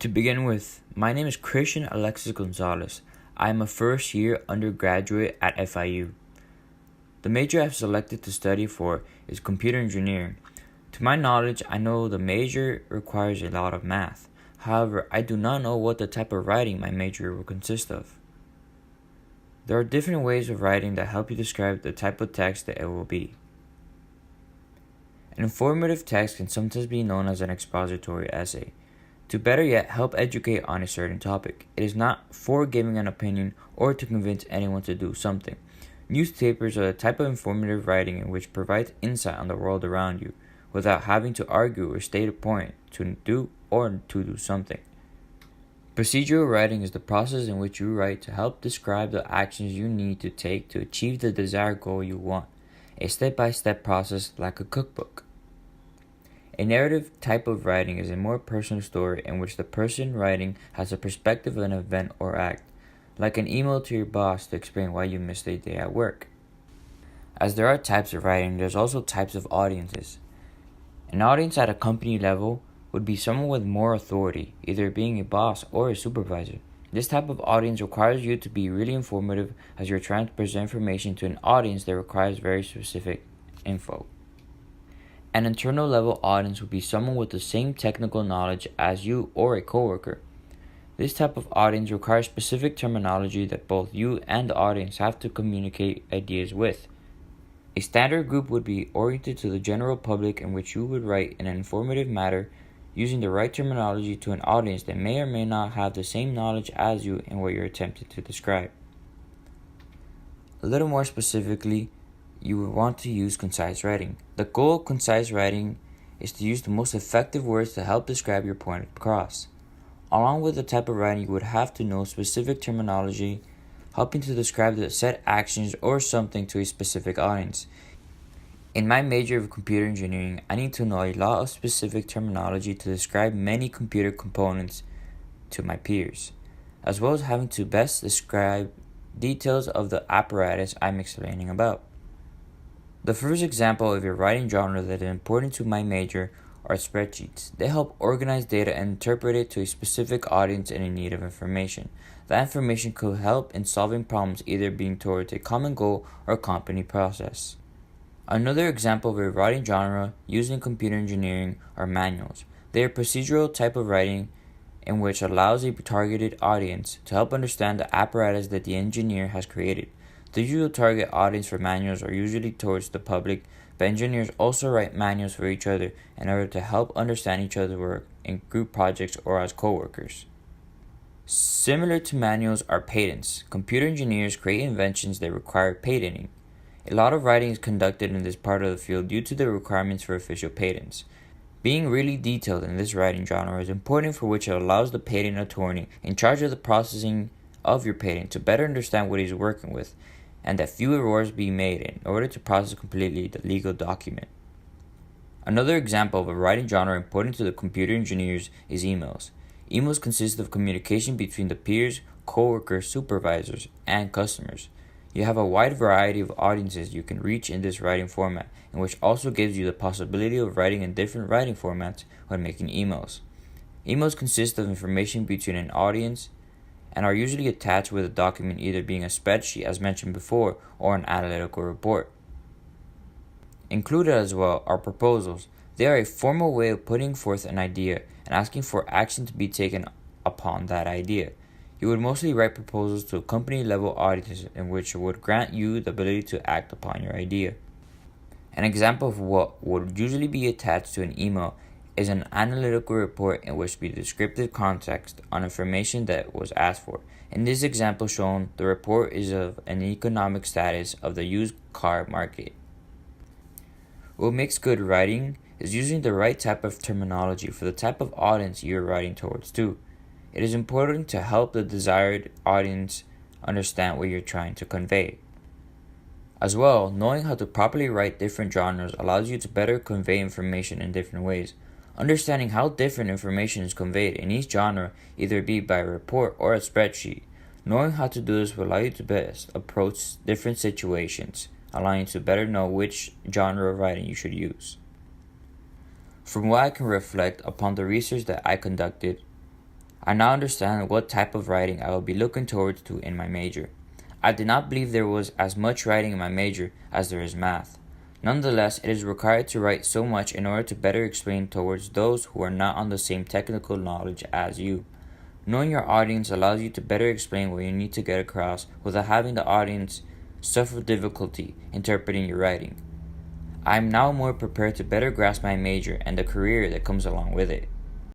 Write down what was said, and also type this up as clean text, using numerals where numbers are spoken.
To begin with, my name is Christian Alexis Gonzalez. I am a first year undergraduate at FIU. The major I've selected to study for is computer engineering. To my knowledge, I know the major requires a lot of math. However, I do not know what the type of writing my major will consist of. There are different ways of writing that help you describe the type of text that it will be. An informative text can sometimes be known as an expository essay. To better yet help educate on a certain topic. It is not for giving an opinion or to convince anyone to do something. Newspapers are the type of informative writing in which provides insight on the world around you without having to argue or state a point to do or to do something. Procedural writing is the process in which you write to help describe the actions you need to take to achieve the desired goal you want. A step-by-step process like a cookbook. A narrative type of writing is a more personal story in which the person writing has a perspective of an event or act, like an email to your boss to explain why you missed a day at work. As there are types of writing, there's also types of audiences. An audience at a company level would be someone with more authority, either being a boss or a supervisor. This type of audience requires you to be really informative as you're trying to present information to an audience that requires very specific info. An internal level audience would be someone with the same technical knowledge as you or a coworker. This type of audience requires specific terminology that both you and the audience have to communicate ideas with. A standard group would be oriented to the general public in which you would write in an informative manner using the right terminology to an audience that may or may not have the same knowledge as you in what you're attempting to describe. A little more specifically, you would want to use concise writing. The goal of concise writing is to use the most effective words to help describe your point across. Along with the type of writing, you would have to know specific terminology, helping to describe the set actions or something to a specific audience. In my major of computer engineering, I need to know a lot of specific terminology to describe many computer components to my peers, as well as having to best describe details of the apparatus I'm explaining about. The first example of a writing genre that is important to my major are spreadsheets. They help organize data and interpret it to a specific audience in need of information. That information could help in solving problems either being towards a common goal or company process. Another example of a writing genre used in computer engineering are manuals. They are procedural type of writing in which allows a targeted audience to help understand the apparatus that the engineer has created. The usual target audience for manuals are usually towards the public, but engineers also write manuals for each other in order to help understand each other's work in group projects or as co-workers. Similar to manuals are patents. Computer engineers create inventions that require patenting. A lot of writing is conducted in this part of the field due to the requirements for official patents. Being really detailed in this writing genre is important for which it allows the patent attorney in charge of the processing of your patent to better understand what he's working with, and that few errors be made in order to process completely the legal document. Another example of a writing genre important to the computer engineers is emails. Emails consist of communication between the peers, co-workers, supervisors, and customers. You have a wide variety of audiences you can reach in this writing format, and which also gives you the possibility of writing in different writing formats when making emails. Emails consist of information between an audience and are usually attached with a document either being a spreadsheet as mentioned before or an analytical report. Included as well are proposals. They are a formal way of putting forth an idea and asking for action to be taken upon that idea. You would mostly write proposals to company level audiences in which would grant you the ability to act upon your idea. An example of what would usually be attached to an email is an analytical report in which be descriptive context on information that was asked for. In this example shown, the report is of an economic status of the used car market. What makes good writing is using the right type of terminology for the type of audience you're writing towards too. It is important to help the desired audience understand what you're trying to convey. As well, knowing how to properly write different genres allows you to better convey information in different ways. Understanding how different information is conveyed in each genre, either be by a report or a spreadsheet. Knowing how to do this will allow you to best approach different situations, allowing you to better know which genre of writing you should use. From what I can reflect upon the research that I conducted, I now understand what type of writing I will be looking towards to in my major. I did not believe there was as much writing in my major as there is math. Nonetheless, it is required to write so much in order to better explain towards those who are not on the same technical knowledge as you. Knowing your audience allows you to better explain what you need to get across without having the audience suffer difficulty interpreting your writing. I am now more prepared to better grasp my major and the career that comes along with it.